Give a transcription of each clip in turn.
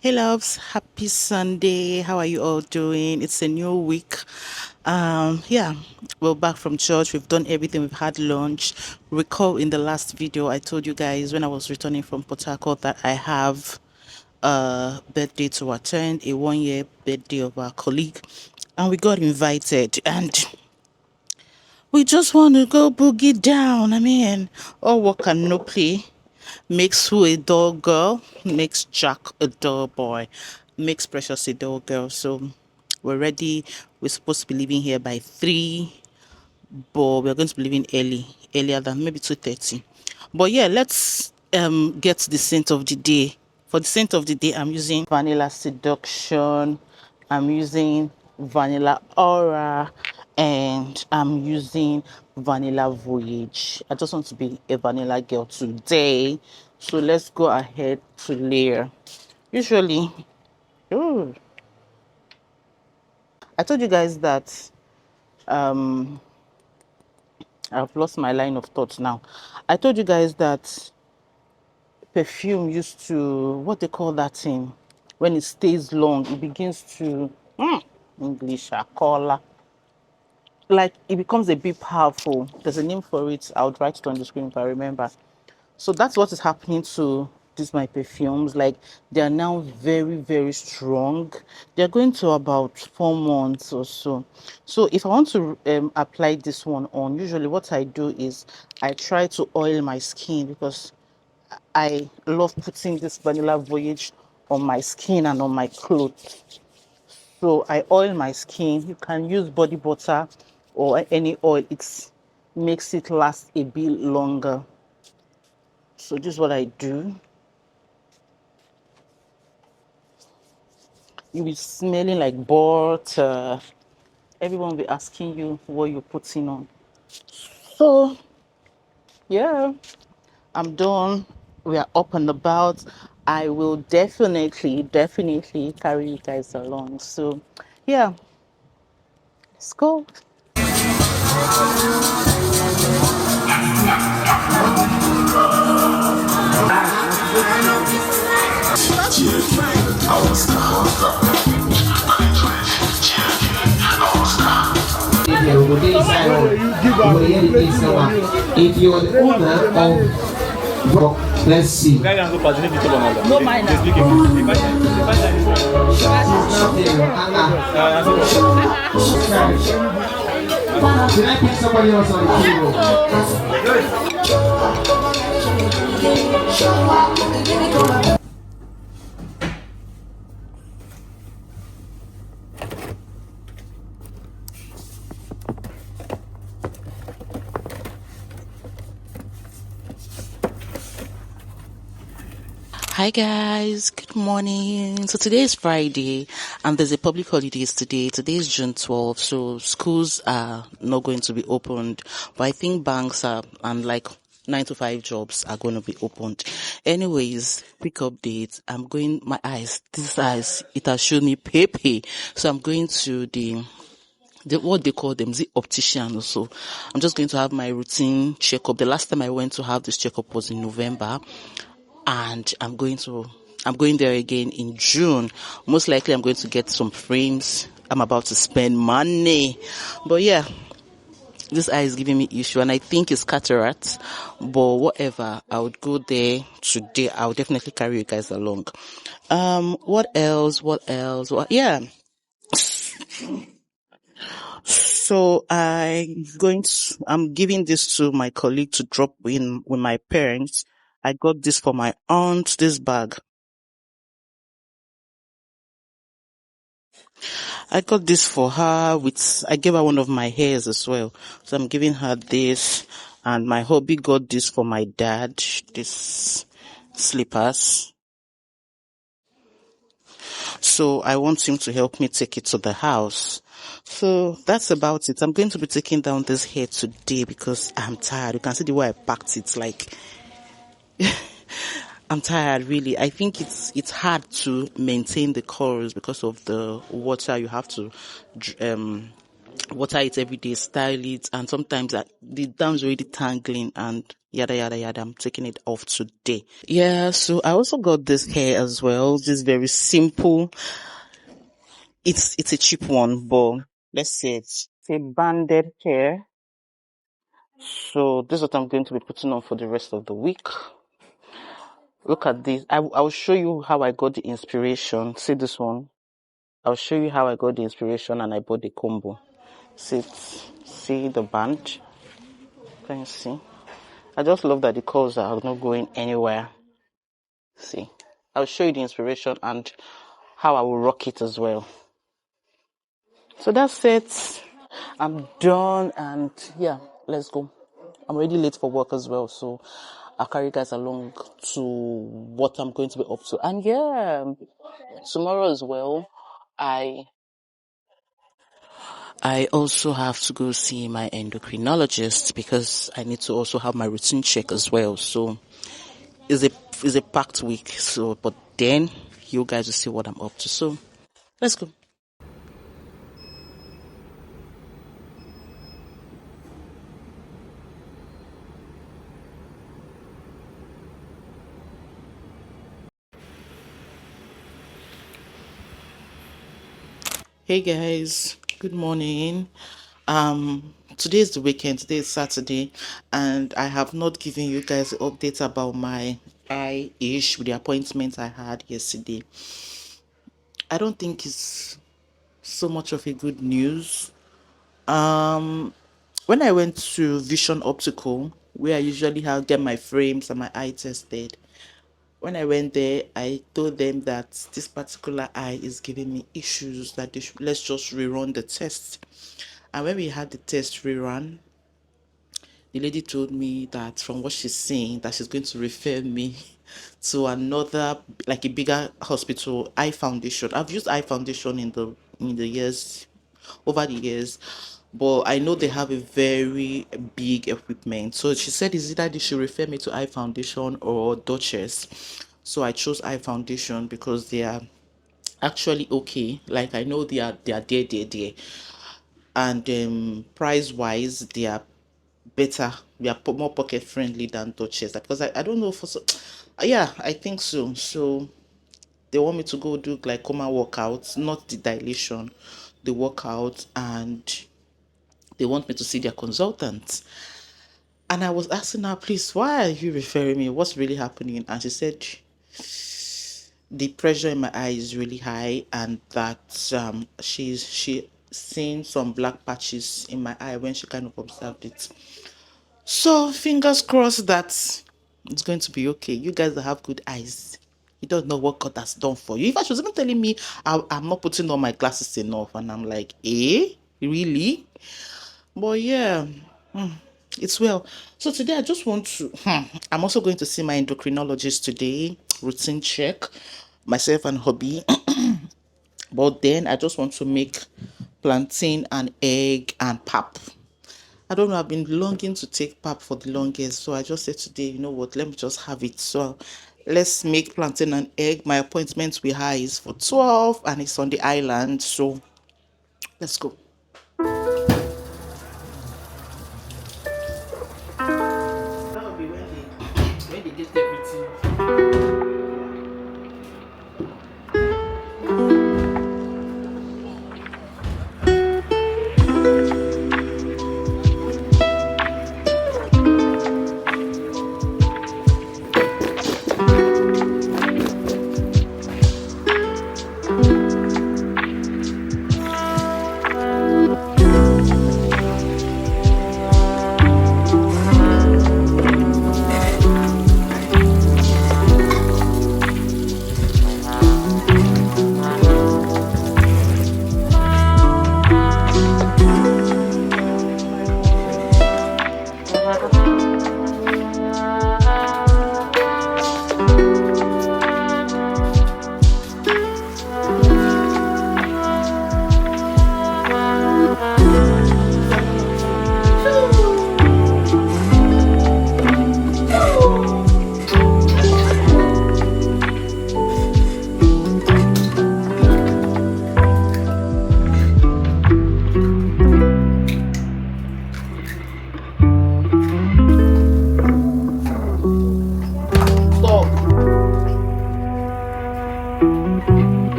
Hey loves, happy Sunday. How are you all doing? It's a new week. Yeah, we're back from church. We've done everything. We've had lunch. Recall in the last video I told you guys when I was returning from Port Harcourt that I have a birthday to attend, a 1 year birthday of our colleague, and we got invited and we just want to go boogie down. I mean, all work and no play makes who a dull girl, makes Jack a dull boy, makes Precious a dull girl. So we're ready. We're supposed to be leaving here by 3, but we're going to be leaving earlier than maybe 2:30. But yeah, let's get to the saint of the day. For the saint of the day, I'm using Vanilla Seduction, I'm using Vanilla Aura, and I'm using Vanilla Voyage. I just want to be a vanilla girl today. So let's go ahead to layer. Usually, ooh, I told you guys that um I've lost my line of thought now. I told you guys that perfume used to, what they call that thing, when it stays long, it begins to, English, color, like it becomes a bit powerful. There's a name for it. I'll write it on the screen if I remember. So that's what is happening to these my perfumes. Like they are now very, very strong. They're going to about 4 months or so. So if I want to apply this one on, usually what I do is I try to oil my skin because I love putting this Vanilla Voyage on my skin and on my clothes. So I oil my skin. You can use body butter or any oil. It makes it last a bit longer. So this is what I do. You'll be smelling like butter. Everyone will be asking you what you're putting on. So yeah, I'm done. We are up and about. I will definitely carry you guys along. So yeah, let's go. If you're the owner of Rock, let's see. No mind Can I pick somebody else on the table? Hi guys, good morning. So today is Friday and there's a public holidays today. Today is June 12th, so schools are not going to be opened, but I think banks are, and like 9 to 5 jobs are going to be opened. Anyways, quick update. I'm going, this eyes, it has shown me pepe. So I'm going to the what they call them, the optician also. I'm just going to have my routine checkup. The last time I went to have this checkup was in November. And I'm going there again in June. Most likely I'm going to get some frames. I'm about to spend money. But yeah, this eye is giving me issue and I think it's cataract. But whatever, I would go there today. I'll definitely carry you guys along. What else? Yeah. So I'm giving this to my colleague to drop in with my parents. I got this for my aunt, this bag. I got this for her I gave her one of my hairs as well. So I'm giving her this, and my hubby got this for my dad, this slippers. So I want him to help me take it to the house. So that's about it. I'm going to be taking down this hair today because I'm tired. You can see the way I packed it, like I'm tired really. I think it's hard to maintain the curls because of the water. You have to water it every day, style it, and sometimes the down's already tangling and yada yada yada. I'm taking it off today. Yeah, so I also got this hair as well. This very simple. It's a cheap one, but let's say it's a banded hair. So this is what I'm going to be putting on for the rest of the week. Look at this. I'll show you how I got the inspiration. See this one. I'll show you how I got the inspiration and I bought the combo. See the band. Can you see? I just love that the curls are not going anywhere. See, I'll show you the inspiration and how I will rock it as well. So that's it. I'm done and yeah, let's go. I'm already late for work as well, so I'll carry you guys along to what I'm going to be up to. And yeah, tomorrow as well, I also have to go see my endocrinologist because I need to also have my routine check as well. So it's a packed week. So, but then you guys will see what I'm up to. So let's go. Hey guys, good morning. Today is the weekend, today is Saturday, and I have not given you guys an update about my eye issue with the appointment I had yesterday. I don't think it's so much of a good news. When I went to Vision Optical, where I usually get my frames and my eye tested, when I went there, I told them that this particular eye is giving me issues, that let's just rerun the test. And when we had the test rerun, the lady told me that from what she's seeing, that she's going to refer me to another, like a bigger hospital, Eye Foundation. I've used Eye Foundation in the years, over the years, but I know they have a very big equipment. So she said it's either they should refer me to Eye Foundation or Duchess. So I chose Eye Foundation because they are actually okay. Like I know they are there, and price wise they are better. They are more pocket friendly than Duchess, because I don't know for so yeah, I think so. So they want me to go do glaucoma workouts, not the dilation, the workout, and they want me to see their consultant. And I was asking her, please, why are you referring me? What's really happening? And she said the pressure in my eye is really high, and that she seen some black patches in my eye when she kind of observed it. So fingers crossed that it's going to be okay. You guys that have good eyes, you don't know what God has done for you. In fact, she was even telling me I'm not putting on my glasses enough, and I'm like, really? But yeah, it's well. So today I just want to. I'm also going to see my endocrinologist today. Routine check, myself and hubby. But then I just want to make plantain and egg and pap. I don't know, I've been longing to take pap for the longest, so I just said today, you know what, let me just have it. So let's make plantain and egg. My appointment with her is for 12 and it's on the island, so let's go. That will be when they get everything.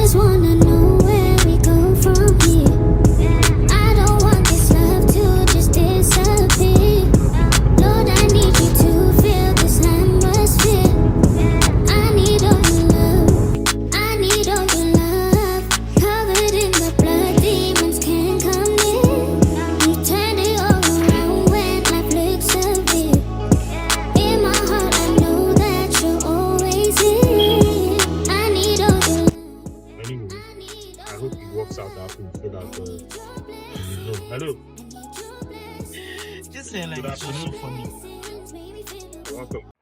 just wanna know where we go from here. I don't want this love to just disappear. Lord, I need you to feel this atmosphere. I need all your love. I need all your love. Covered in the blood, demons can't come near. You turn it all around when life looks severe. In my heart, I know that you're always here. I need all your love. Anyway, I hope it works out that way so that you know. Hello. Just say like Good afternoon. for me. Welcome.